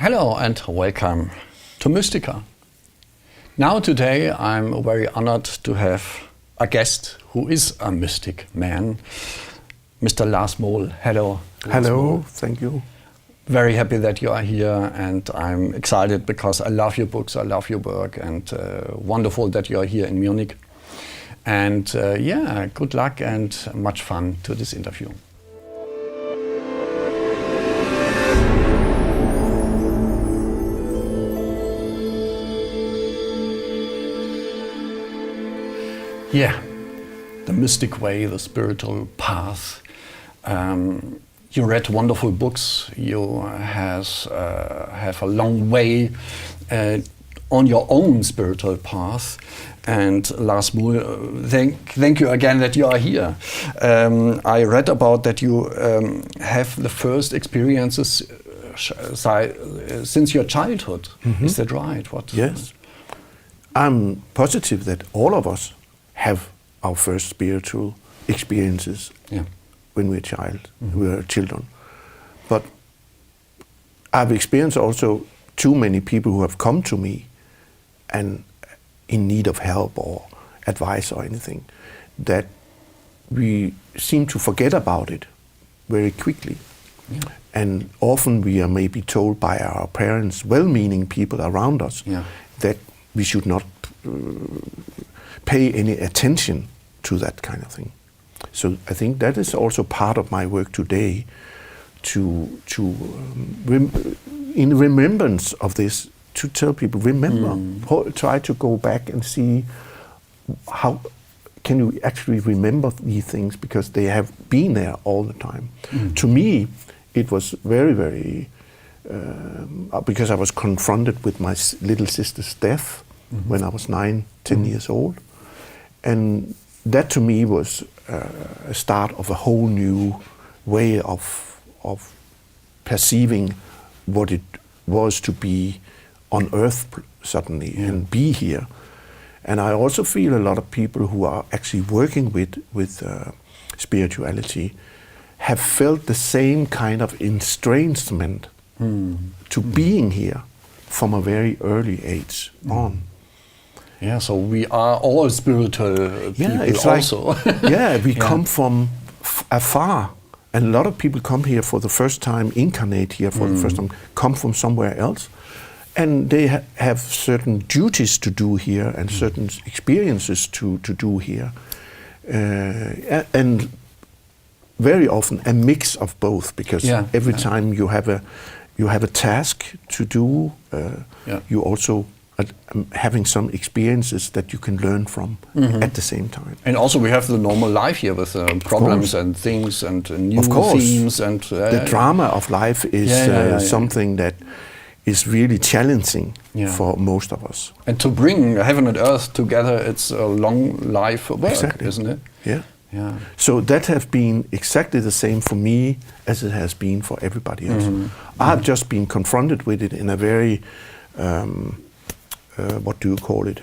Hello and welcome to Mystica. Now today I'm very honored to have a guest who is a mystic man, Mr. Lars Muhl. Hello. Hello, thank you. Very happy that you are here, and I'm excited because I love your books, I love your work, and wonderful that you are here in Munich. And yeah, good luck and much fun to this interview. Yeah, the mystic way, the spiritual path. You read wonderful books. You have a long way on your own spiritual path. And Lars Muhl, thank you again that you are here. I read about that you have the first experiences since your childhood. Mm-hmm. Is that right? Yes. I'm positive that all of us have our first spiritual experiences when we're we're children. But I've experienced also too many people who have come to me and in need of help or advice or anything, that we seem to forget about it very quickly. Yeah. And often we are maybe told by our parents, well-meaning people around us, that we should not pay any attention to that kind of thing. So I think that is also part of my work today, in remembrance of this, to tell people, remember, try to go back and see how can you actually remember these things, because they have been there all the time. To me, it was very, very, because I was confronted with my little sister's death when I was 9, 10 years old. And that to me was a start of a whole new way of perceiving what it was to be on earth suddenly and be here. And I also feel a lot of people who are actually working with spirituality have felt the same kind of estrangement to being here from a very early age on. Yeah, so we are all spiritual people it's also. Like, we come from afar. And a lot of people come here for the first time, incarnate here for the first time, come from somewhere else. And they have certain duties to do here and certain experiences to do here. And very often a mix of both, because every time you have a task to do, you also having some experiences that you can learn from at the same time. And also we have the normal life here with problems and things and new themes. And the drama of life is something that is really challenging for most of us. And to bring heaven and earth together, it's a long life work, isn't it? Yeah. So that has been exactly the same for me as it has been for everybody else. I've just been confronted with it in a very what do you call it?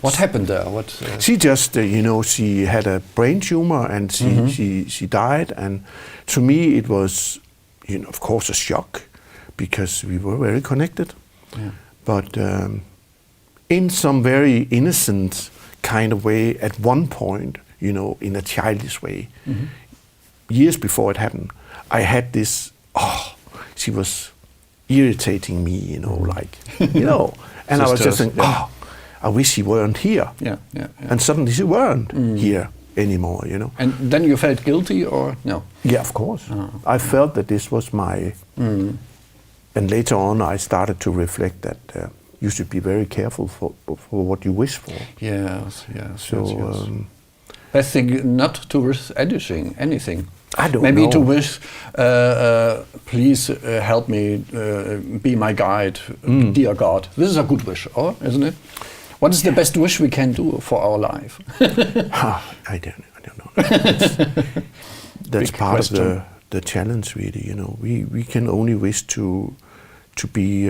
What happened there? She just, she had a brain tumor and she died. And to me, it was, of course, a shock, because we were very connected. Yeah. But in some very innocent kind of way, at one point, in a childish way, years before it happened, I had this, she was irritating me, and I was just saying, I wish she weren't here. And suddenly she weren't here anymore, And then you felt guilty, or no? Yeah, of course. I felt that this was my... And later on I started to reflect that you should be very careful for what you wish for. Yes. Best thing not to wish anything. I don't Maybe know. to wish, please help me, be my guide, dear God. This is a good wish, isn't it? What is the best wish we can do for our life? I don't know. That's part of the challenge, really. We can only wish to be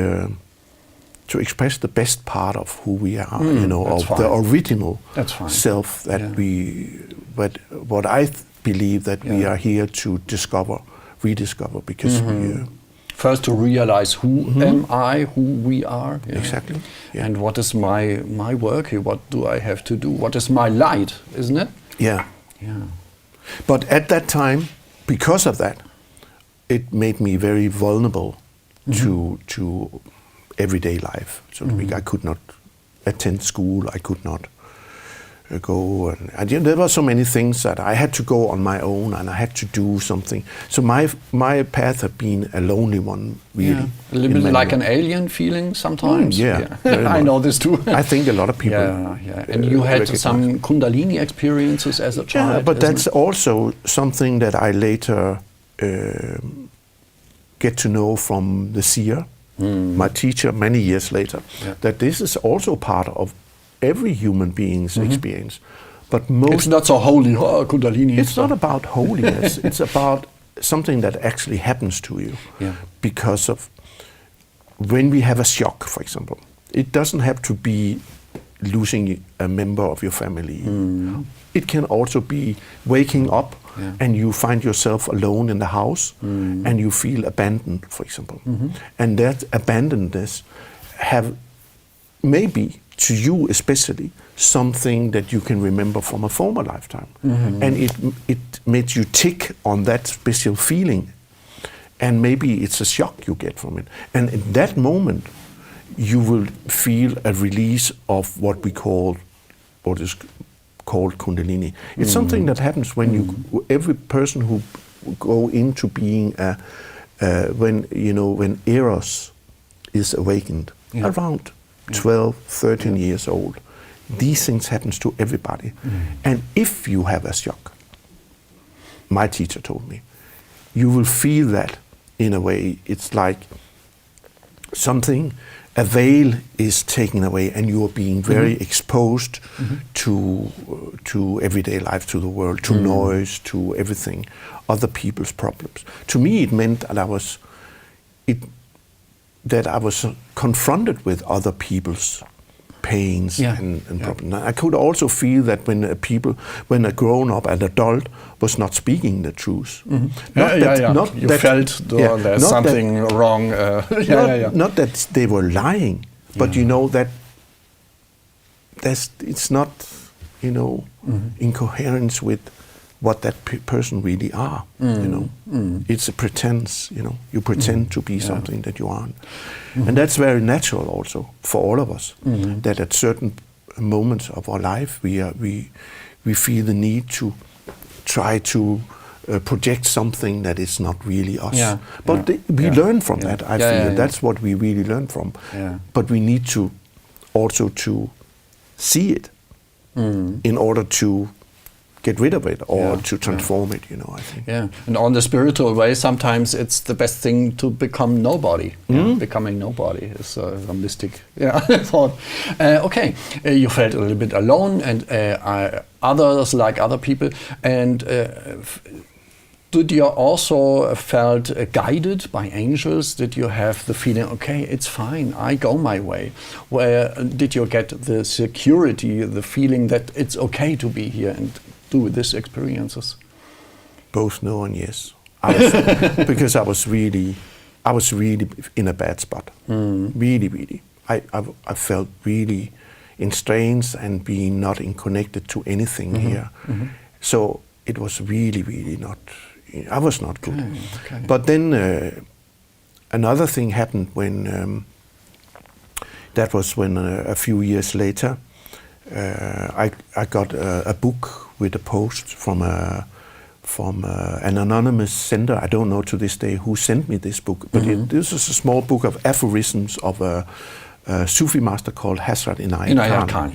to express the best part of who we are, of the original self that but what I believe that we are here to rediscover, because First to realize who am I, who we are. Yeah. Exactly. Yeah. And what is my work here? What do I have to do? What is my light, isn't it? Yeah. Yeah. But at that time, because of that, it made me very vulnerable to everyday life. So to speak, I could not attend school. I could not go. And there were so many things that I had to go on my own, and I had to do something. So my path had been a lonely one, really. Yeah. A little bit like an alien feeling sometimes. I know this too. I think a lot of people. Yeah. And you had some Kundalini experiences as a child. Yeah, but that's also something that I later get to know from the seer, my teacher, many years later. Yeah. That this is also part of every human being's experience. But it's not so holy, Kundalini. It's not about holiness. It's about something that actually happens to you. Yeah. Because of when we have a shock, for example, it doesn't have to be losing a member of your family. It can also be waking up and you find yourself alone in the house and you feel abandoned, for example. And that abandonedness have maybe to you especially something that you can remember from a former lifetime. And it made you tick on that special feeling. And maybe it's a shock you get from it. And in that moment, you will feel a release of what is called Kundalini. It's something that happens when every person who go into being when Eros is awakened around 12, 13 years old. These things happens to everybody. And if you have a shock, my teacher told me, you will feel that in a way. It's like something, a veil is taken away and you are being very exposed to everyday life, to the world, to noise, to everything, other people's problems. To me, it meant that I was confronted with other people's pains and problems. I could also feel that when a grown-up, an adult, was not speaking the truth. You felt there's something wrong. Not that they were lying, but you know that it's not, in coherence with what that person really are. It's a pretense. You pretend to be something that you aren't, and that's very natural also for all of us. That at certain moments of our life we feel the need to try to project something that is not really us. We learn from that. I feel that's what we really learn from. But we need to also to see it in order to get rid of it or to transform it, I think. Yeah, and on the spiritual way, sometimes it's the best thing to become nobody. Becoming nobody is a mystic thought. Okay, you felt a little bit alone, and others like other people, and did you also felt guided by angels? Did you have the feeling, okay, it's fine, I go my way? Where did you get the security, the feeling that it's okay to be here and do these experiences? Both no and yes. Because I was really in a bad spot. Really. I felt really estranged and being not connected to anything here. So it was really not. I was not good. Okay. But then another thing happened when. That was when a few years later, I got a book with a post from an anonymous sender. I don't know to this day who sent me this book, but this is a small book of aphorisms of a Sufi master called Hazrat Inayat Khan.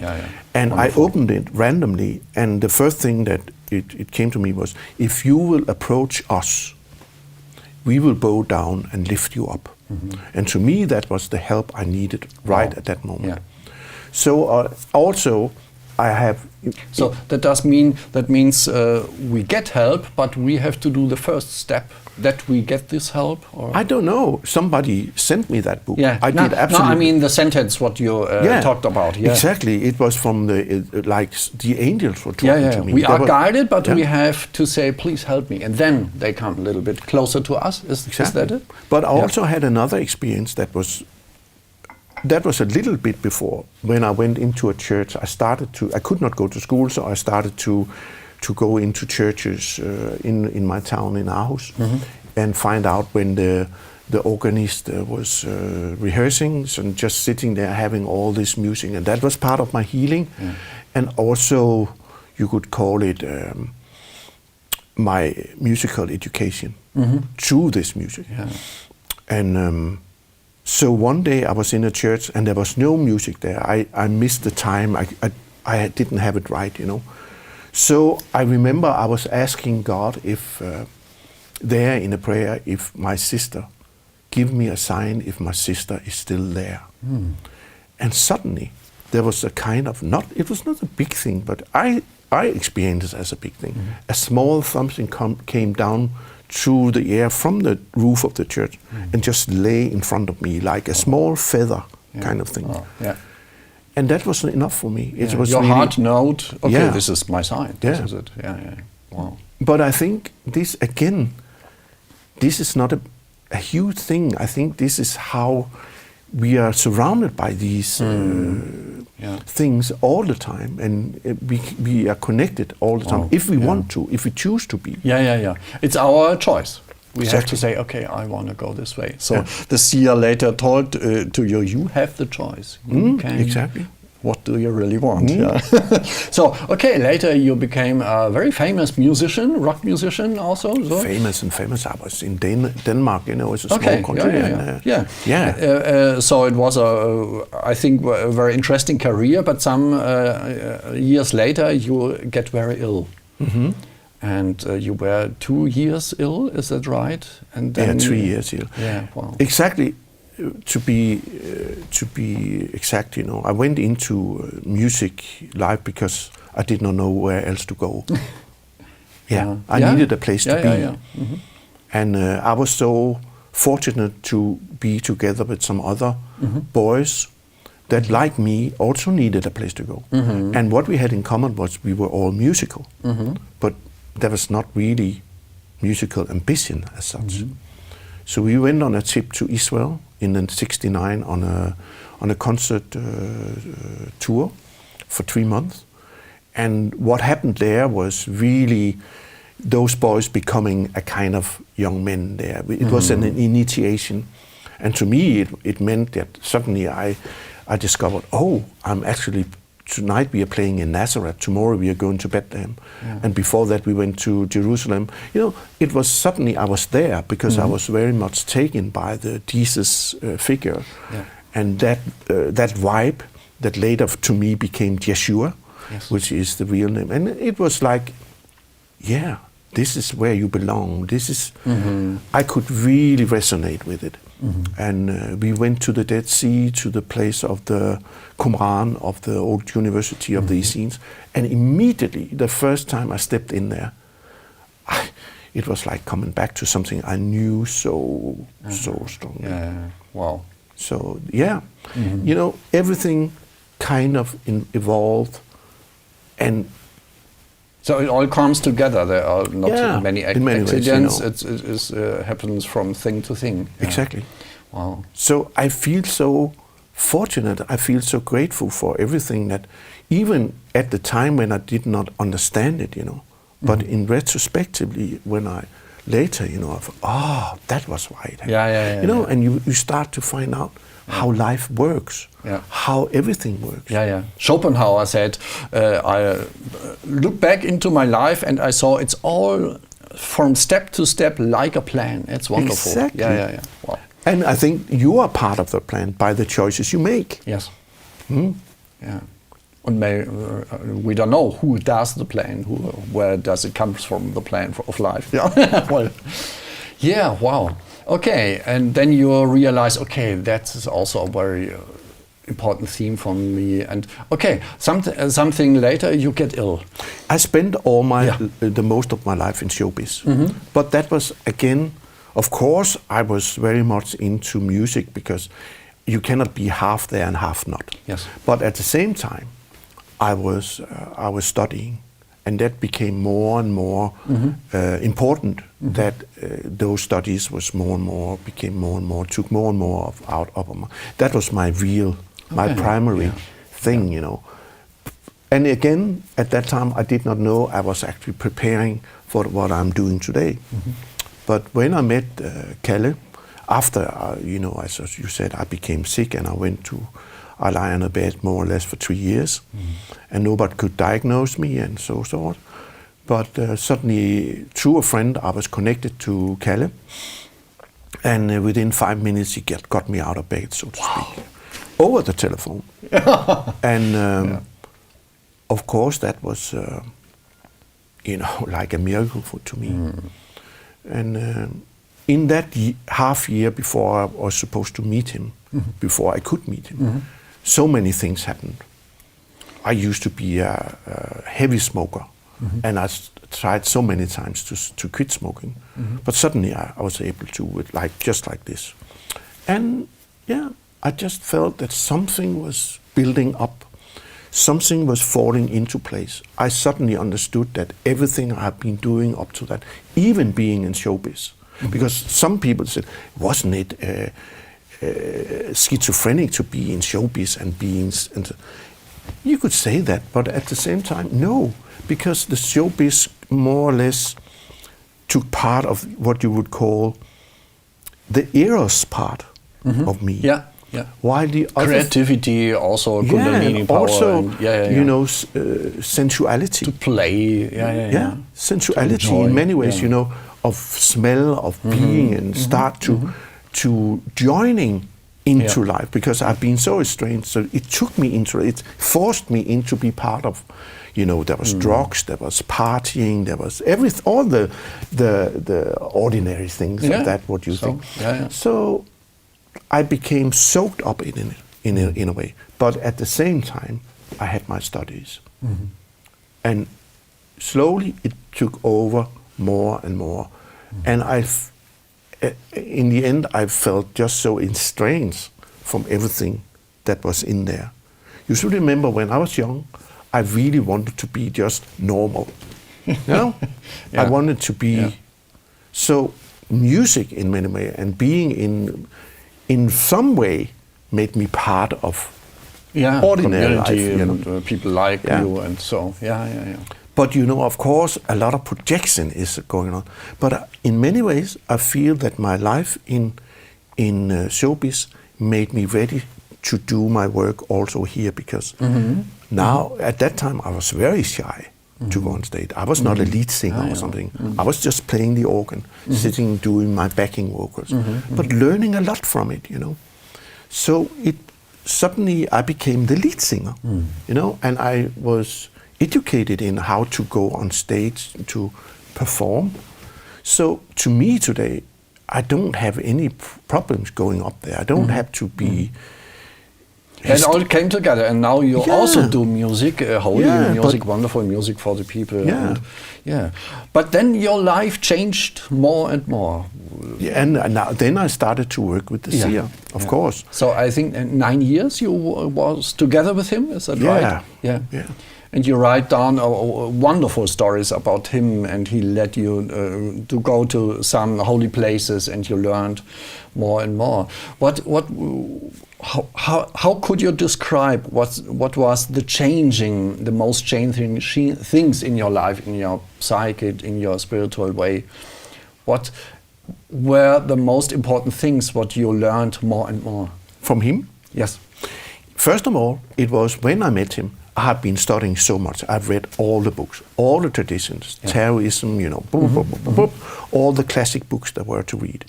And wonderful. I opened it randomly, and the first thing that it came to me was, if you will approach us, we will bow down and lift you up. And to me, that was the help I needed at that moment. So also, I have. So that means we get help, but we have to do the first step that we get this help. Or? I don't know. Somebody sent me that book. Yeah, I did absolutely. No, I mean the sentence what you talked about. Yeah, exactly. It was from the angels were talking to me. We are guided, but we have to say, please help me, and then they come a little bit closer to us. Is that it? But I also had another experience that was a little bit before. When I went into a church, I could not go to school, so I started to go into churches in my town in Aarhus, and find out when the organist was rehearsing and just sitting there having all this music, and that was part of my healing, and also you could call it my musical education through this music, and. So one day I was in a church and there was no music there. I missed the time. I didn't have it right, you know. So I remember I was asking God if there in a prayer, if my sister, give me a sign if my sister is still there. And suddenly there was a kind of, it was not a big thing, but I experienced it as a big thing. A small something came down through the air from the roof of the church and just lay in front of me like a small feather kind of thing. And that was enough for me. It was your really, heart knowed, okay, this is my sign. This is it. Wow. But I think this, again, this is not a huge thing. I think this is how we are surrounded by these things all the time, and we are connected all the time if we want to, if we choose to be. It's our choice. We have to say, okay, I want to go this way. So the seer later told to you, you have the choice. You can, exactly. What do you really want? So, okay, later you became a very famous musician, rock musician also. So. Famous. I was in Denmark, you know, it's a small country. So it was I think, a very interesting career, but some years later you get very ill. And you were 2 years ill, is that right? And then 3 years ill. Yeah, wow. Exactly. To be exact, you know, I went into music life because I did not know where else to go. I needed a place to be. And I was so fortunate to be together with some other boys that, like me, also needed a place to go. And what we had in common was we were all musical, but there was not really musical ambition as such. So we went on a trip to Israel in '69 on a concert tour for 3 months. And what happened there was really those boys becoming a kind of young men there. It was an initiation. And to me, it meant that suddenly I discovered, I'm actually, tonight we are playing in Nazareth, tomorrow we are going to Bethlehem. And before that we went to Jerusalem. You know, it was suddenly I was there because I was very much taken by the Jesus figure. And that vibe that later to me became Yeshua, which is the real name. And it was like, this is where you belong. This is, I could really resonate with it. And we went to the Dead Sea, to the place of the Qumran of the old University of the Essenes, and immediately, the first time I stepped in there, it was like coming back to something I knew so strongly. Wow. So you know, everything kind of evolved, and so it all comes together. There are not many accidents. Ways, you know. It happens from thing to thing. Exactly. Wow. So I feel so fortunate. I feel so grateful for everything that, even at the time when I did not understand it, you know, but in retrospectively, when I later, you know, I thought, that was why it happened. You know, and you start to find out how life works, how everything works. Schopenhauer said, I look back into my life and I saw it's all from step to step like a plan. It's wonderful. Exactly. Wow. And I think you are part of the plan by the choices you make. Yes. And we don't know who does the plan, where does it come from, the plan of life. Wow. Okay, and then you realize, okay, that is also a very important theme for me. And okay, something later you get ill. I spent the most of my life in showbiz, but that was again, of course, I was very much into music because you cannot be half there and half not. Yes. But at the same time, I was studying, and that became more and more important. That those studies was more and more took more and more out of my. That was my primary thing, you know. And again, at that time, I did not know I was actually preparing for what I'm doing today. But when I met Calle, after as you said, I became sick and I lay on a bed more or less for 3 years, and nobody could diagnose me and so on. But suddenly, through a friend, I was connected to Calle, and within 5 minutes, he got me out of bed, so to speak, over the telephone. And of course, that was, like a miracle to me. And in that half year before I was supposed to meet him, before I could meet him, so many things happened. I used to be a heavy smoker, and I tried so many times to quit smoking, but suddenly I was able to, just like this. And I just felt that something was building up, something was falling into place. I suddenly understood that everything I had been doing up to that, even being in showbiz, because some people said, wasn't it schizophrenic to be in showbiz and being... You could say that, but at the same time, no, because the showbiz more or less took part of what you would call the eros part of me. Yeah. While the creativity, also Kundalini power, also, sensuality. To play, sensuality in many ways, of smell, of being, and start to joining into life, because I've been so estranged. So it took me it forced me into be part of, there was drugs, there was partying, there was all the ordinary things of that. What you think? So I became soaked up in a way, but at the same time, I had my studies, and slowly it took over more and more, and in the end, I felt just so estranged from everything that was in there. You should remember, when I was young, I really wanted to be just normal. I wanted to be so music in many ways, and being in some way made me part of ordinary life. And people like you, and so But of course, a lot of projection is going on. But in many ways, I feel that my life in showbiz made me ready to do my work also here, because now, at that time, I was very shy to go on stage. I was not a lead singer or something. I was just playing the organ, sitting, doing my backing vocals, but learning a lot from it, So suddenly I became the lead singer, and I was educated in how to go on stage to perform. So to me today, I don't have any problems going up there. I don't have to be... It all came together, and now you also do music, holy music, wonderful music for the people. But then your life changed more and more. And then I started to work with the seer, of course. So I think 9 years you was together with him, is that right? Yeah. And you write down wonderful stories about him, and he led you to go to some holy places, and you learned more and more. How could you describe what was the most changing things in your life, in your psyche, in your spiritual way? What were the most important things what you learned more and more? From him? Yes. First of all, it was when I met him, I had been studying so much. I've read all the books, all the traditions, Taoism, all the classic books there were to read.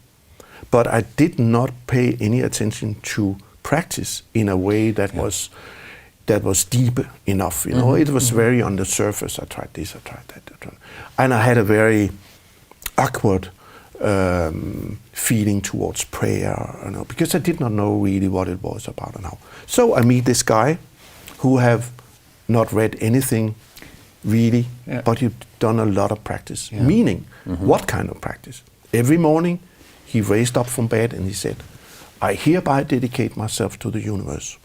But I did not pay any attention to practice in a way that was deep enough. It was very on the surface. I tried this, I tried that, and I had a very awkward feeling towards prayer, you know, because I did not know really what it was about and how. So I meet this guy who have not read anything really, but he'd done a lot of practice. Meaning, what kind of practice? Every morning he raised up from bed and he said, I hereby dedicate myself to the universe,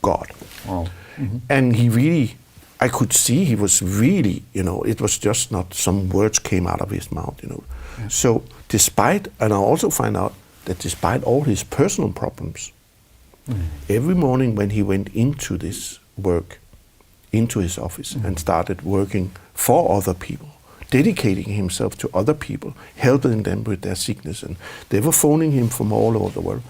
God. Wow. And he really, I could see he was really, you know, it was just not some words came out of his mouth, you know. So despite, and I also find out that despite all his personal problems, every morning when he went into this work, into his office and started working for other people, dedicating himself to other people, helping them with their sickness, and they were phoning him from all over the world.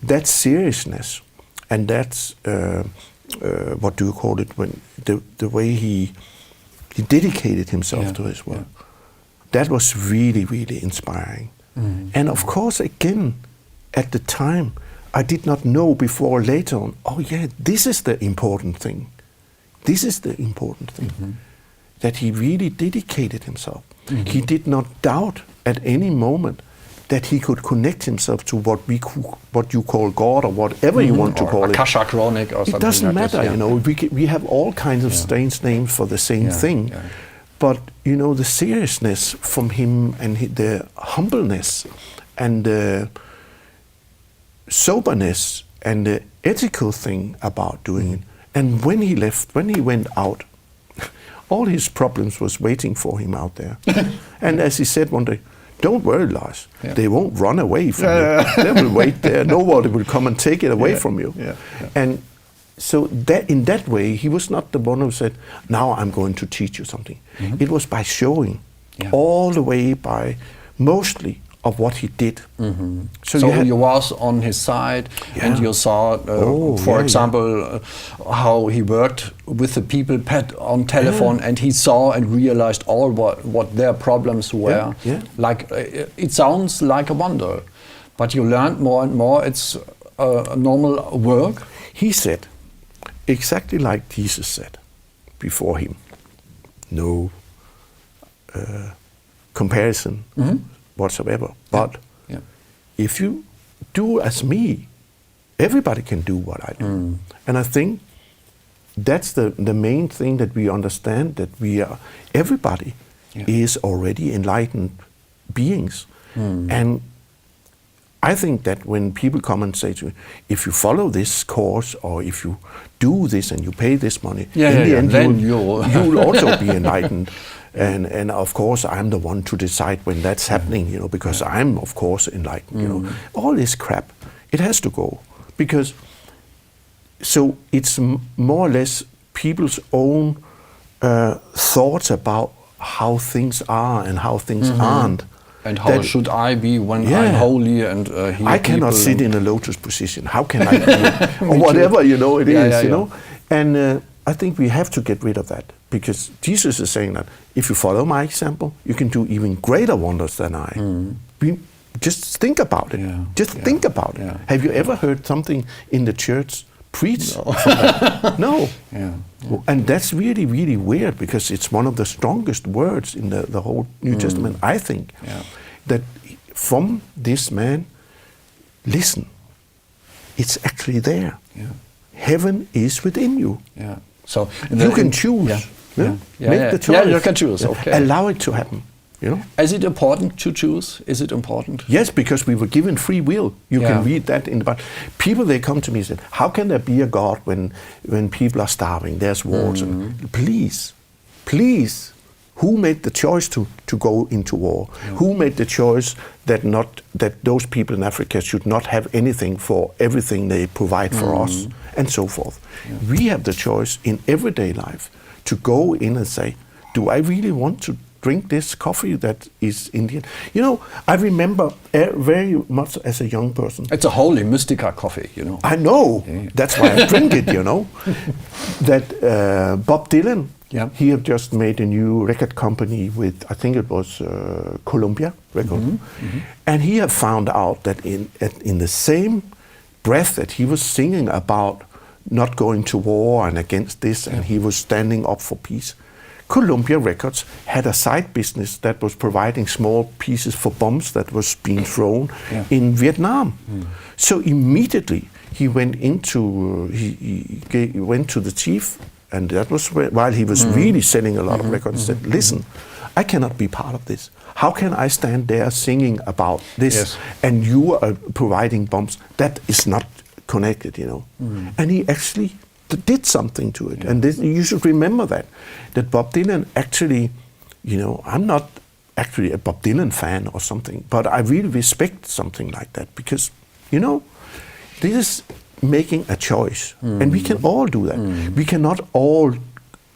That seriousness, and that's what do you call it, when the way he dedicated himself to his work. That was really, really inspiring. And of course, again, at the time, I did not know before later on, oh yeah, this is the important thing. This is the important thing. That he really dedicated himself. He did not doubt at any moment that he could connect himself to what you call God or whatever you want to call it. Akasha Chronic or something. It doesn't like matter, this, you know. We have all kinds of strange names for the same thing. But, you know, the seriousness from him and the humbleness and the soberness and the ethical thing about doing it. And when he left, when he went out, all his problems was waiting for him out there. And as he said one day, don't worry, Lars, they won't run away from you. They will wait there. Nobody will come and take it away from you. And so that in that way, he was not the one who said, now I'm going to teach you something. It was by showing all the way by mostly of what he did. So you was on his side and you saw, for example, how he worked with the people on telephone and he saw and realized all what their problems were. Like, it sounds like a wonder, but you learned more and more it's a normal work. He said, exactly like Jesus said before him, no comparison whatsoever. But if you do as me, everybody can do what I do. And I think that's the main thing that we understand, that we are, everybody is already enlightened beings. And I think that when people come and say to me, if you follow this course or if you do this and you pay this money, in the end you'll also be enlightened. And of course I'm the one to decide when that's happening, you know, because I'm of course enlightened, you know. All this crap, it has to go, because so it's more or less people's own thoughts about how things are and how things aren't. And how should I be when I'm holy and I cannot sit in a lotus position. How can I be? Or whatever, you know, it is, you know. And I think we have to get rid of that, because Jesus is saying that if you follow my example, you can do even greater wonders than I. Just think about it. Just think about it. Have you ever heard something in the church preached? No. And that's really, really weird, because it's one of the strongest words in the whole New Testament, I think. That from this man, listen, it's actually there. Heaven is within you. So you can choose. Make the choice. You can choose. Okay. Allow it to happen. You know? Is it important to choose? Is it important? Yes, because we were given free will. You can read that in the Bible. People, they come to me and say, how can there be a God when people are starving, there's wars? And please, who made the choice to go into war? Who made the choice that those people in Africa should not have anything for everything they provide for us, and so forth? We have the choice in everyday life to go in and say, do I really want to drink this coffee that is Indian? You know, I remember very much as a young person. It's a holy Mystica coffee, you know. I know. That's why I drink it, you know. That Bob Dylan, he had just made a new record company with, I think it was Columbia Record. And he had found out that in the same breath that he was singing about not going to war and against this, and he was standing up for peace, Columbia Records had a side business that was providing small pieces for bombs that was being thrown in Vietnam. So immediately he went into he went to the chief, and that was while he was really selling a lot of records. Said, "Listen, I cannot be part of this. How can I stand there singing about this, and you are providing bombs? That is not connected, you know." And he actually did something to it, and you should remember that Bob Dylan actually, you know, I'm not actually a Bob Dylan fan or something, but I really respect something like that, because, you know, this is making a choice, and we can all do that. We cannot all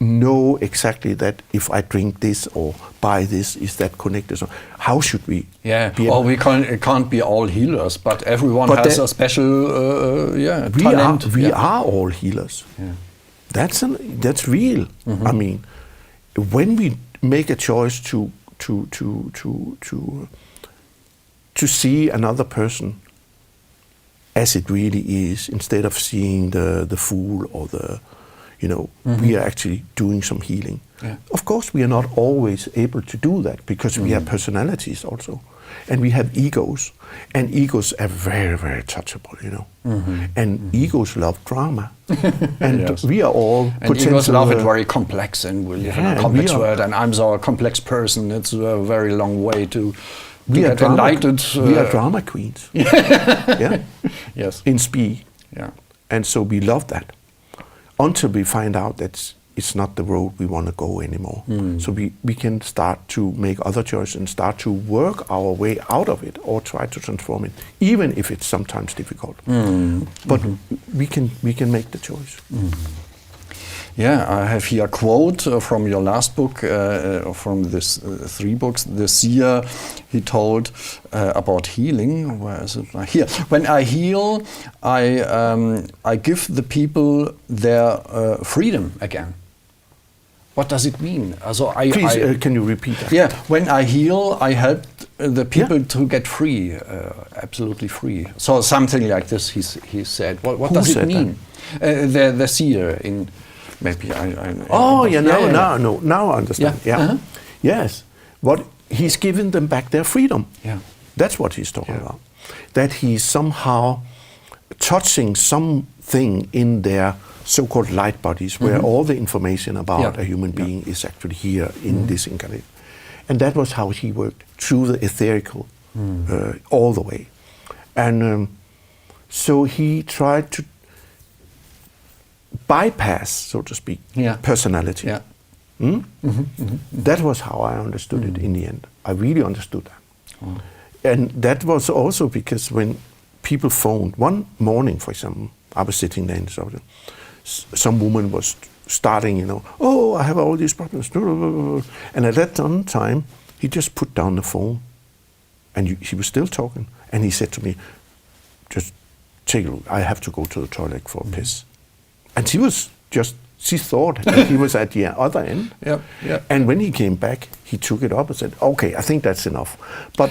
know exactly that if I drink this or buy this, is that connected? So how should we? Well, we can't be all healers, but everyone has a special talent. We are all healers. That's real. I mean, when we make a choice to see another person as it really is, instead of seeing the fool or the, you know, we are actually doing some healing. Of course, we are not always able to do that, because we have personalities also, and we have egos, and egos are very, very touchable, you know. And egos love drama, and we are all and egos love it very complex, and we live in a complex world. And I'm so a complex person. It's a very long way to get enlightened. We are drama queens. In spe. And so we love that, until we find out that it's not the road we want to go anymore. So we can start to make other choices and start to work our way out of it, or try to transform it, even if it's sometimes difficult. But we can make the choice. I have here a quote from your last book, from this 3 books. The seer, he told about healing. Where is it? Here. When I heal, I give the people their freedom again. What does it mean? Also, Please, can you repeat that? Yeah, when I heal, I help the people to get free, absolutely free. So something like this, he said. What does it mean? The seer in... Maybe now I understand. Yes, he's given them back their freedom. That's what he's talking about. That he's somehow touching something in their so-called light bodies, where all the information about a human being is actually here in this incarnate. And that was how he worked, through the etherical, all the way. And so he tried to bypass, so to speak, personality. That was how I understood it in the end. I really understood that. And that was also because when people phoned, one morning, for example, I was sitting there in the some woman was starting, you know, "Oh, I have all these problems." And at that time, he just put down the phone, and he was still talking. And he said to me, "Just take a look. I have to go to the toilet for a piss." And she thought that he was at the other end. And when he came back, he took it up and said, "Okay, I think that's enough. But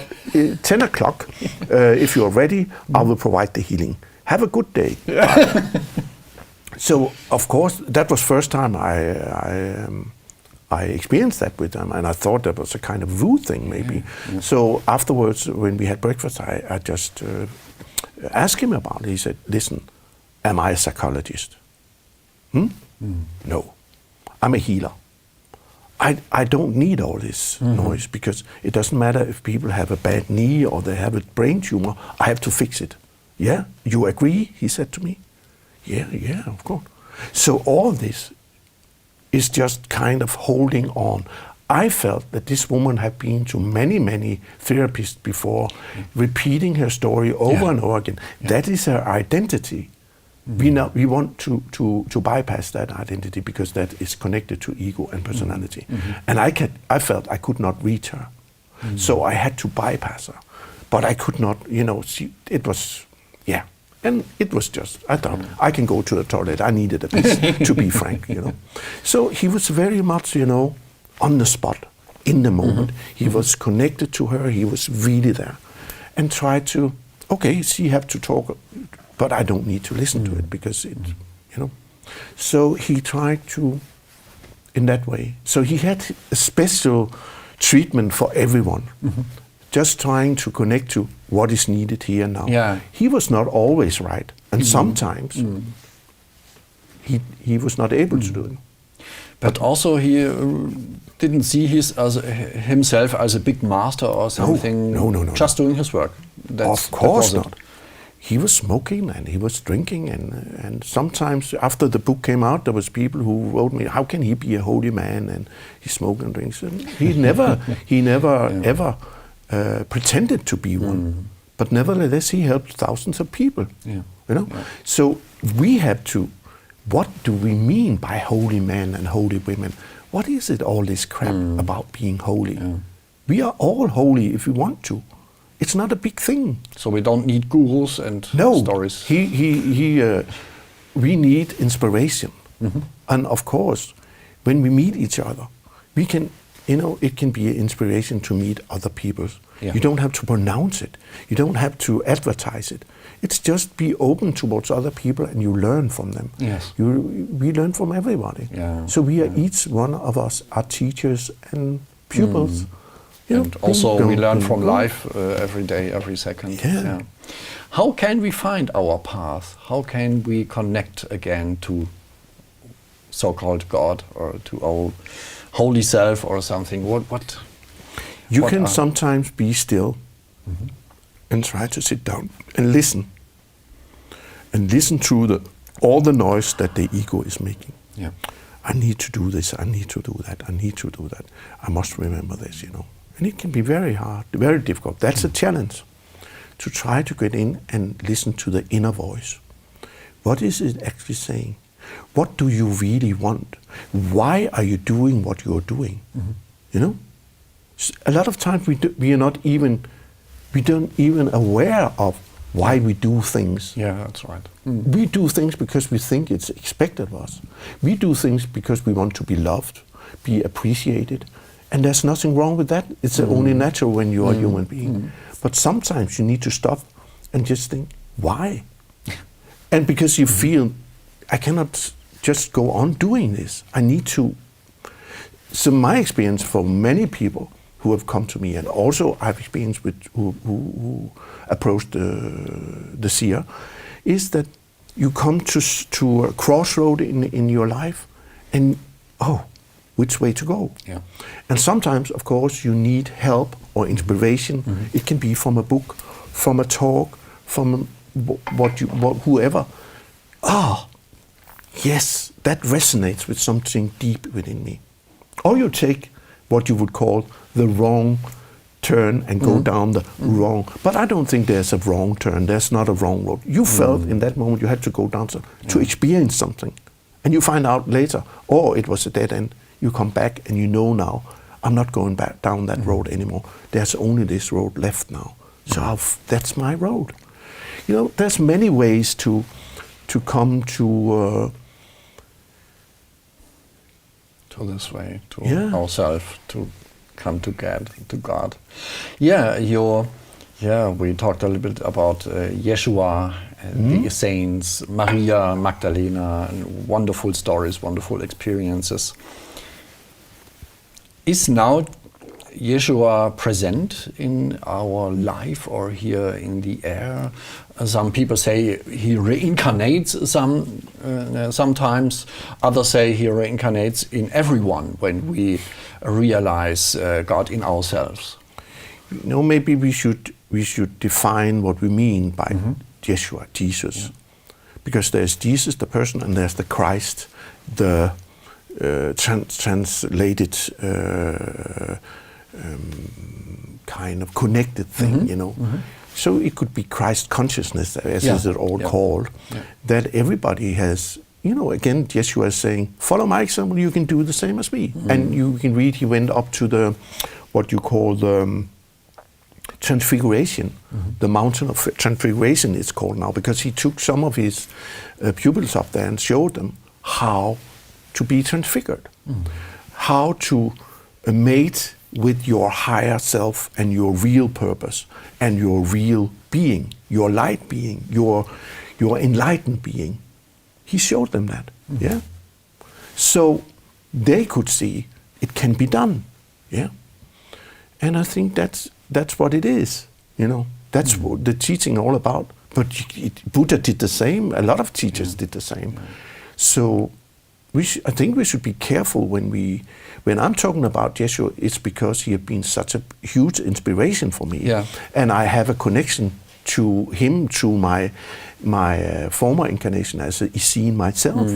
10 o'clock, if you're ready, I will provide the healing. Have a good day." So, of course, that was first time I experienced that with him, and I thought that was a kind of rude thing, maybe. So afterwards, when we had breakfast, I just asked him about it. He said, "Listen, am I a psychologist? No, I'm a healer. I don't need all this noise, because it doesn't matter if people have a bad knee or they have a brain tumor. I have to fix it." "Yeah, you agree?" he said to me. Yeah, of course. So all this is just kind of holding on. I felt that this woman had been to many therapists before, repeating her story over and over again. That is her identity. We want to bypass that identity, because that is connected to ego and personality. And I felt I could not reach her. So I had to bypass her. But I could not, you know, see, it was, And it was just, I thought, I can go to the toilet. I needed a piss, to be frank, you know. So he was very much, you know, on the spot, in the moment. He was connected to her. He was really there. And tried to, okay, she have to talk, but I don't need to listen to it, because it, you know. So he tried to in that way. So he had a special treatment for everyone, just trying to connect to what is needed here and now. Yeah. He was not always right, and sometimes he was not able to do it. But also he didn't see himself as a big master or something. No. Just doing his work. Of course not. He was smoking and he was drinking, and sometimes after the book came out, there was people who wrote me, "How can he be a holy man and he smokes and drinks?" And he never ever pretended to be one. But nevertheless, he helped thousands of people. Yeah. You know. Yeah. So we have to. What do we mean by holy men and holy women? What is it, all this crap about being holy? Yeah. We are all holy if we want to. It's not a big thing. So we don't need gurus and stories. We need inspiration. And of course, when we meet each other, we can, it can be an inspiration to meet other people. Yeah. You don't have to pronounce it. You don't have to advertise it. It's just be open towards other people and you learn from them. Yes. We learn from everybody. Yeah. So we are, each one of us are teachers and pupils. And also we learn from life every day, every second. Yeah. How can we find our path? How can we connect again to so-called God or to our holy self or something? What You can sometimes be still and try to sit down and listen. And listen to all the noise that the ego is making. Yeah. I need to do this, I need to do that, I need to do that. I must remember this, And it can be very hard, very difficult. That's a challenge, to try to get in and listen to the inner voice. What is it actually saying? What do you really want? Why are you doing what you're doing? A lot of times we don't even aware of why we do things. Yeah, that's right. We do things because we think it's expected of us. We do things because we want to be loved, be appreciated, and there's nothing wrong with that. It's only natural when you are a human being. But sometimes you need to stop and just think, why? And because you feel, I cannot just go on doing this. I need to. So my experience for many people who have come to me, and also I've experienced with who approached the seer, is that you come to a crossroad in your life, and which way to go? Yeah. And sometimes, of course, you need help or inspiration. It can be from a book, from a talk, from whoever. Yes, that resonates with something deep within me. Or you take what you would call the wrong turn and go down the wrong. But I don't think there's a wrong turn. There's not a wrong road. You felt in that moment you had to go down to experience something. And you find out later, it was a dead end. You come back and you know now, I'm not going back down that road anymore. There's only this road left now. So that's my road. There's many ways to come to this way, to ourselves, to come to God. We talked a little bit about Yeshua, the saints, Maria Magdalena, and wonderful stories, wonderful experiences. Is now Yeshua present in our life or here in the air? Some people say he reincarnates sometimes. Others say he reincarnates in everyone when we realize God in ourselves. Maybe we should define what we mean by Yeshua, Jesus. Because there's Jesus, the person, and there's the Christ, the translated kind of connected thing, So it could be Christ consciousness, as is it all called, that everybody has, again, Yeshua is saying, follow my example, you can do the same as me. And you can read, he went up to what you call the Transfiguration, the mountain of Transfiguration it's called now, because he took some of his pupils up there and showed them how to be transfigured, how to mate with your higher self and your real purpose and your real being, your light being, your enlightened being. He showed them that, So they could see it can be done. Yeah. And I think that's what it is, you know. That's what the teaching all about. But Buddha did the same. A lot of teachers did the same. So I think we should be careful when I'm talking about Yeshua. It's because he has been such a huge inspiration for me, and I have a connection to him through my former incarnation as a Essene myself.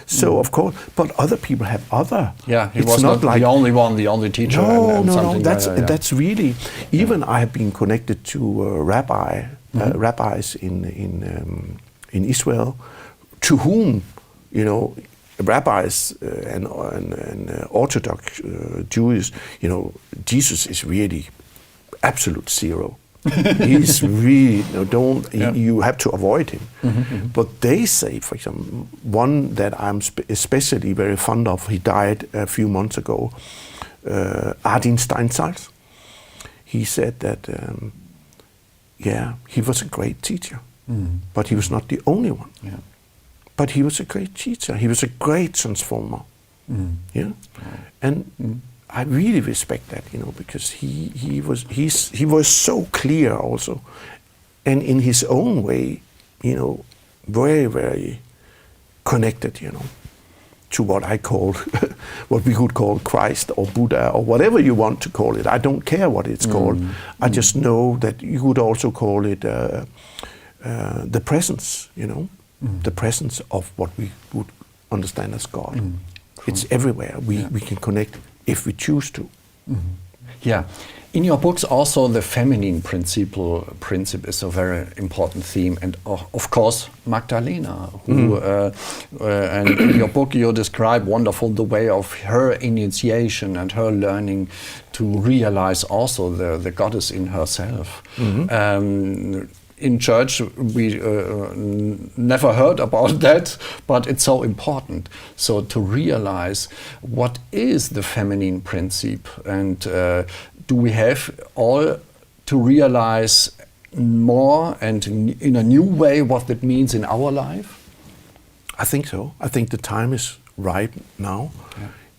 So of course, but other people have other. Yeah, he was not like the only one, the only teacher. No. That's really. Even I have been connected to rabbis in Israel, to whom, you know, rabbis and Orthodox Jews, you know, Jesus is really absolute zero. He's really, you have to avoid him. But they say, for example, one that I'm especially very fond of, he died a few months ago, Adin Steinsaltz. He said that, he was a great teacher, but he was not the only one. Yeah. But he was a great teacher. He was a great transformer. And I really respect that, you know, because he was so clear also, and in his own way, you know, very, very connected, you know, to what I call, what we could call Christ or Buddha or whatever you want to call it. I don't care what it's called. I just know that you could also call it the presence, you know, the presence of what we would understand as God. It's everywhere. We can connect if we choose to. Yeah. In your books also the feminine principle is a very important theme, and of course Magdalena, who and in your book you describe wonderful the way of her initiation and her learning to realize also the goddess in herself. In church we never heard about that, but it's so important. So to realize what is the feminine principle, and do we have all to realize more and in a new way what that means in our life? I think so. I think the time is right now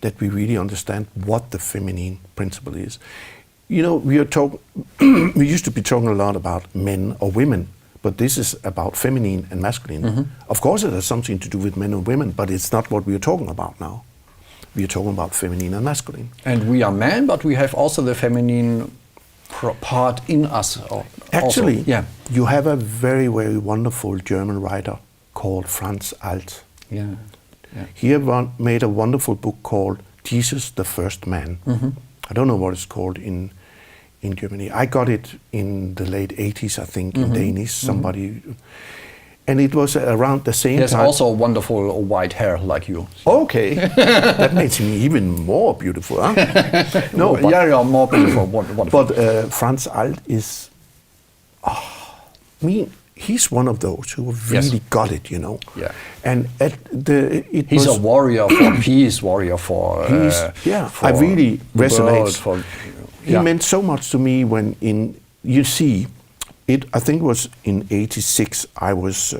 that we really understand what the feminine principle is. You know, we used to be talking a lot about men or women, but this is about feminine and masculine. Of course it has something to do with men and women, but it's not what we are talking about now. We are talking about feminine and masculine. And we are men, but we have also the feminine part in us. Actually, you have a very, very wonderful German writer called Franz Alt. He made a wonderful book called Jesus the First Man. I don't know what it's called in Germany. I got it in the late 80s, I think, in Danish. Somebody, and it was around the same time. There's also wonderful white hair like you. Okay, that makes me even more beautiful. Huh? No, but you're more beautiful. Wonderful. But Franz Alt is, he's one of those who really got it, you know. Yeah. And he's a warrior for peace, warrior for. I really resonates. He meant so much to me when I think it was in '86 I was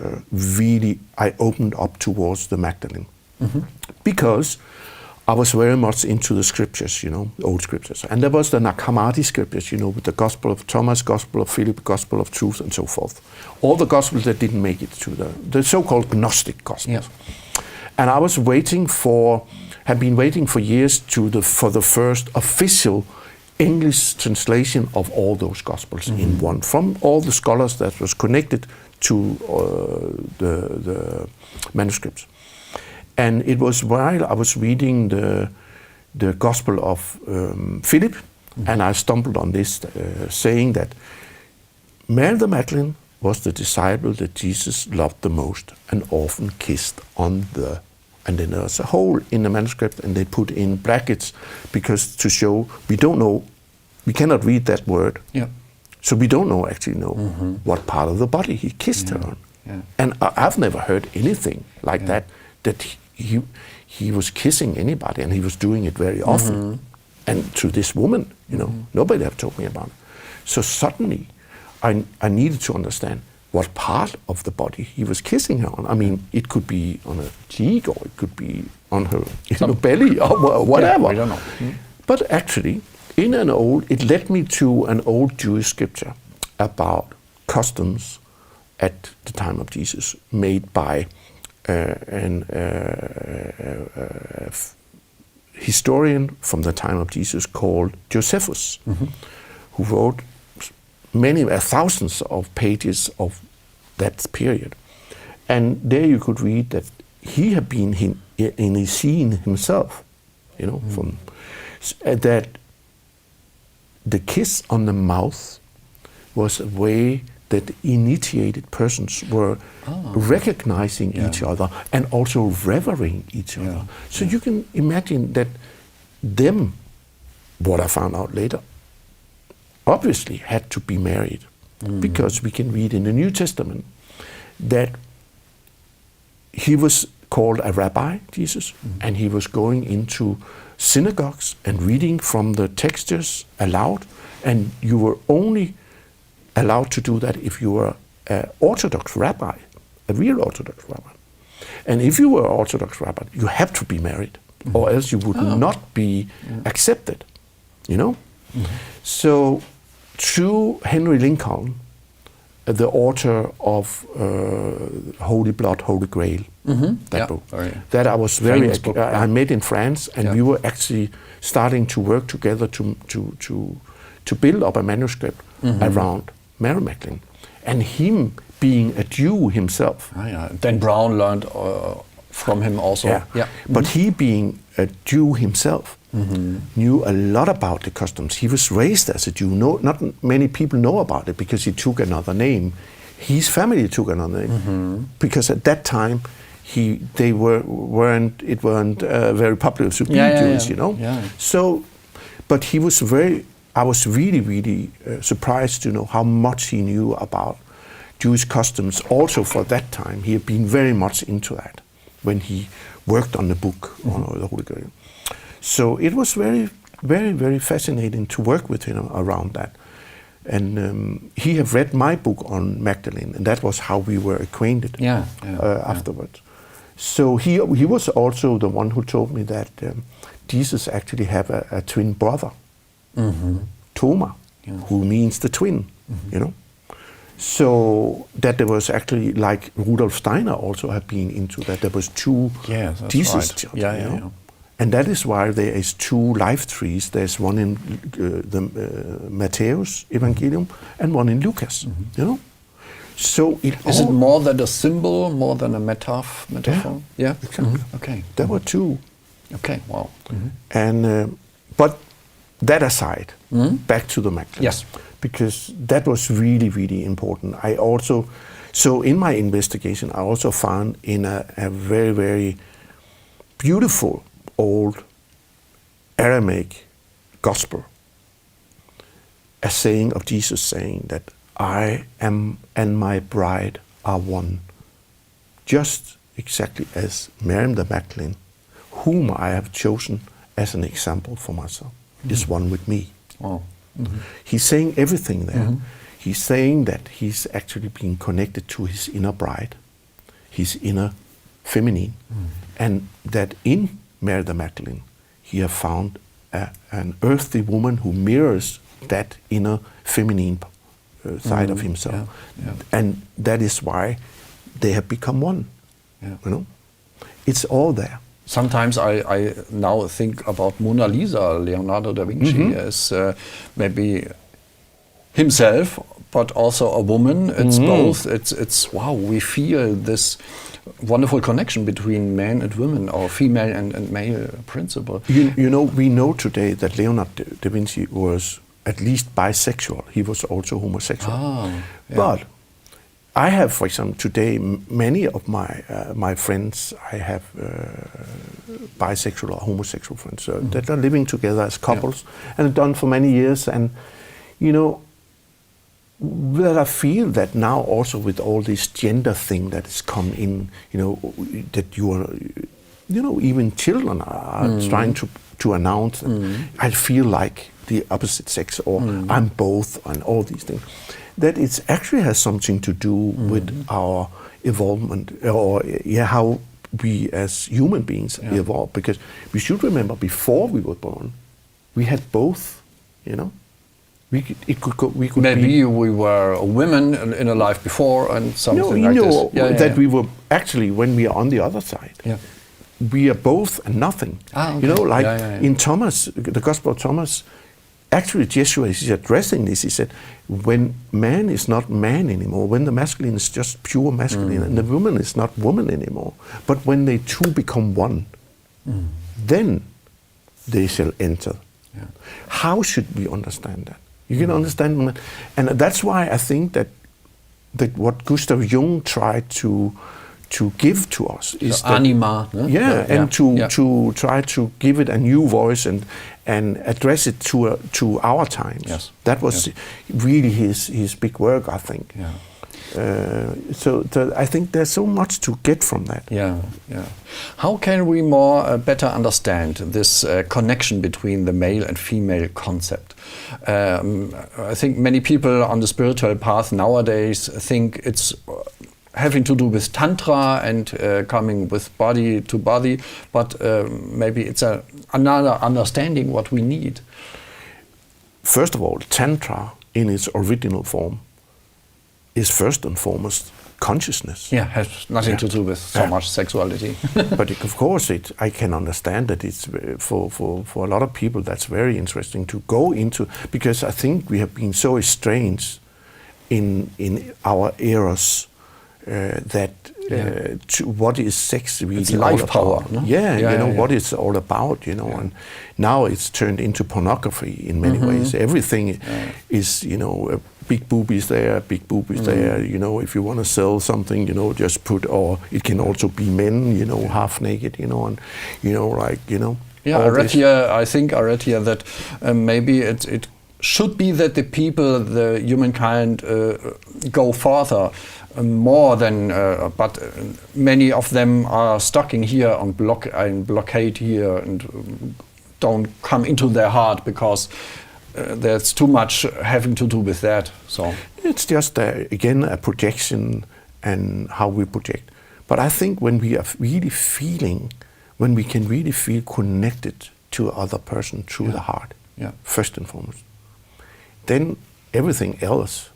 I opened up towards the Magdalene, because I was very much into the scriptures, you know, old scriptures. And there was the Nag Hammadi scriptures, you know, with the Gospel of Thomas, Gospel of Philip, Gospel of Truth, and so forth. All the Gospels that didn't make it to the so-called Gnostic Gospels. And I was have been waiting for years for the first official English translation of all those Gospels in one, from all the scholars that was connected to the manuscripts. And it was while I was reading the Gospel of Philip, and I stumbled on this saying that Mary the Magdalene was the disciple that Jesus loved the most and often kissed on the. And then there's a hole in the manuscript, and they put in brackets because to show we don't know, we cannot read that word. So we don't actually know what part of the body he kissed her on. And I've never heard anything like that he was kissing anybody, and he was doing it very often. And to this woman, you know, nobody have told me about it. So suddenly I needed to understand what part of the body he was kissing her on. I mean, it could be on her cheek, or it could be on her belly, or whatever. Yeah, we don't know. But actually, it led me to an old Jewish scripture about customs at the time of Jesus, made by an historian from the time of Jesus called Josephus, who wrote thousands of pages of that period. And there you could read that he had been in a scene himself, from that the kiss on the mouth was a way that initiated persons were recognizing each other and also revering each other. So you can imagine that them, what I found out later, obviously had to be married, because we can read in the New Testament that he was called a rabbi, Jesus, and he was going into synagogues and reading from the textures aloud, and you were only allowed to do that if you were an Orthodox rabbi, a real Orthodox rabbi. And if you were an Orthodox rabbi, you had to be married, or else you would not be accepted, So through Henry Lincoln, the author of Holy Blood, Holy Grail, that book, that I was I met in France, and we were actually starting to work together to build up a manuscript around Mary Magdalene, and him being a Jew himself. Then Brown learned from him also. But he being a Jew himself knew a lot about the customs. He was raised as a Jew. Not many people know about it because he took another name. His family took another name because at that time they weren't very popular to be Jews, So, but he was I was really surprised to know how much he knew about Jewish customs. Also for that time, he had been very much into that when he worked on the book on the Holy Grail. So it was very fascinating to work with him around that. And he had read my book on Magdalene, and that was how we were acquainted afterwards. So he was also the one who told me that Jesus actually had a twin brother, Toma, who means the twin, So that there was actually, like Rudolf Steiner also had been into that, there was two Jesus children. And that is why there is two life trees. There's one in the Matthäus Evangelium and one in Lucas, So is it more than a symbol, more than a metaphor? Yeah. Exactly. Okay. There were two. Okay. Wow. And but that aside, back to the Magdalene. Yes. Because that was really important. So in my investigation, I also found in a very beautiful old Aramaic gospel a saying of Jesus saying that I am and my bride are one, just exactly as Mary the Magdalene, whom I have chosen as an example for myself, is one with me. Wow. He's saying everything there. He's saying that he's actually being connected to his inner bride, his inner feminine, and that in Mary the Magdalene, he have found an earthly woman who mirrors that inner feminine side of himself. And that is why they have become one. It's all there. Sometimes I now think about Mona Lisa, Leonardo da Vinci, as maybe himself, but also a woman. It's both. It's wow. We feel this wonderful connection between men and women, or female and male principle. We know today that Leonardo da Vinci was at least bisexual. He was also homosexual. But I have, for example, today many of my friends. I have bisexual or homosexual friends that are living together as couples and have done for many years. And that I feel that now also with all this gender thing that has come in, that you are, even children are trying to announce. I feel like the opposite sex, or I'm both, and all these things. that it actually has something to do with our evolvement, or how we as human beings evolve. Because we should remember, before we were born, we had both. We could maybe we were women in a life before and something like this. That we were actually, when we are on the other side, we are both and nothing. Okay. In Thomas, the Gospel of Thomas, actually Yeshua is addressing this. He said, when man is not man anymore, when the masculine is just pure masculine, and the woman is not woman anymore, but when they two become one, then they shall enter. Yeah. How should we understand that? You can understand, and that's why I think that what Gustav Jung tried to give to us is the anima, to try to give it a new voice and address it to our times. Yes. That was really his big work, I think. Yeah. So I think there's so much to get from that. Yeah. How can we better understand this connection between the male and female concept? I think many people on the spiritual path nowadays think it's having to do with tantra and coming with body to body, but maybe it's another understanding what we need. First of all, tantra in its original form is first and foremost consciousness. Yeah, has nothing to do with so much sexuality. But of course, I can understand that it's for a lot of people that's very interesting to go into, because I think we have been so estranged in our eras that what is sex really it's life all power, about? No? What it's all about, and now it's turned into pornography in many ways. Everything is, big boobies there, big boobies there. If you want to sell something, just put, or it can also be men, half naked, and I think I read here that maybe it should be that the humankind go further more than, but many of them are stuck in here on blockade here and don't come into their heart because there's too much having to do with that. So it's just again a projection and how we project. But I think when we are really feeling, when we can really feel connected to other person through the heart, first and foremost, then everything else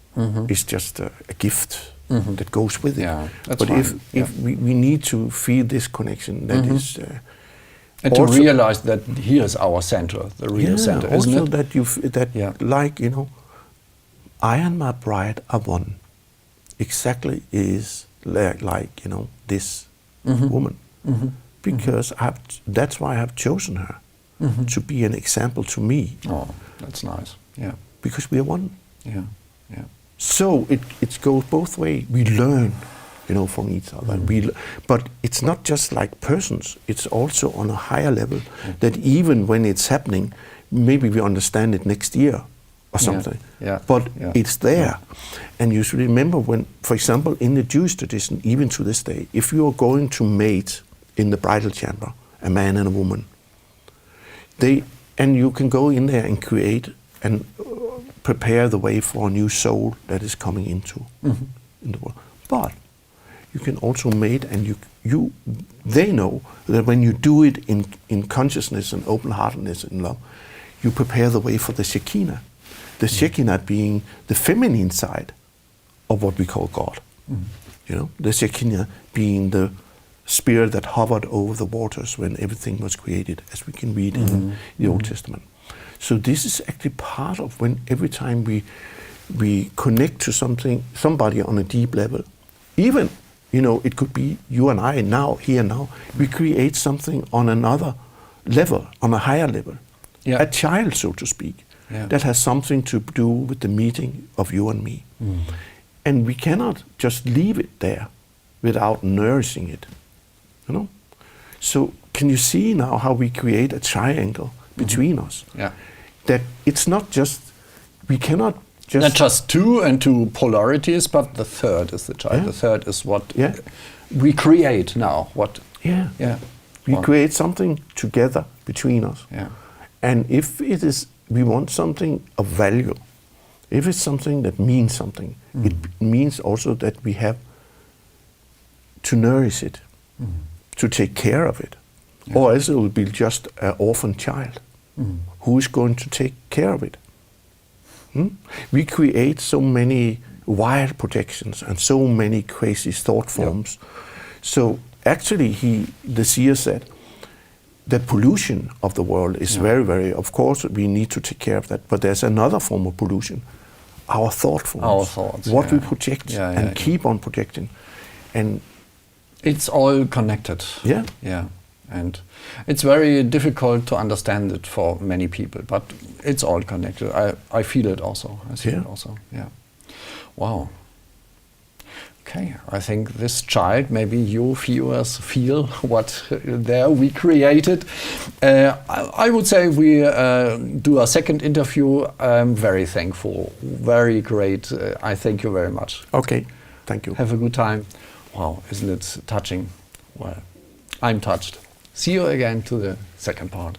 is just a gift that goes with it. But if we need to feel this connection, that is. And to realize that here's our center, the real center, isn't it? Also I and my bride are one. Exactly is like this woman, because that's why I have chosen her to be an example to me. Oh, that's nice. Yeah, because we are one. Yeah. So it goes both ways. We learn, from each other. But it's not just like persons. It's also on a higher level that even when it's happening, maybe we understand it next year or something. But it's there. And you should remember when, for example, in the Jewish tradition, even to this day, if you are going to mate in the bridal chamber, a man and a woman, and you can go in there and create and prepare the way for a new soul that is coming into in the world. But you can also mate, and they know that when you do it in consciousness and open-heartedness and love, you prepare the way for the Shekinah. The Shekinah being the feminine side of what we call God. The Shekinah being the spirit that hovered over the waters when everything was created, as we can read in the Old Testament. So this is actually part of when every time we connect to somebody on a deep level, even it could be you and I now, we create something on another level, on a higher level. A child, so to speak, that has something to do with the meeting of you and me. And we cannot just leave it there without nourishing it. So can you see now how we create a triangle between us? That it's not just, we cannot just... Not just two polarities, but the third is the child. The third is what we create now. We create something together between us. And if it is, we want something of value, If it's something that means something, it means also that we have to nourish it, to take care of it. Or else it will be just an orphan child. Who is going to take care of it? We create so many wild projections and so many crazy thought forms. So actually, the seer said that pollution of the world is very, very, of course, we need to take care of that. But there's another form of pollution, our thought forms. Our thoughts. What we project and keep on projecting. And it's all connected. Yeah. Yeah. And it's very difficult to understand it for many people, but it's all connected. I feel it also. I see it also. Yeah. Wow. Okay. I think this child, maybe you viewers feel what there we created. I would say we do a second interview. I'm very thankful. Very great. I thank you very much. Okay. Thank you. Have a good time. Wow. Isn't it touching? Well, I'm touched. See you again to the second part.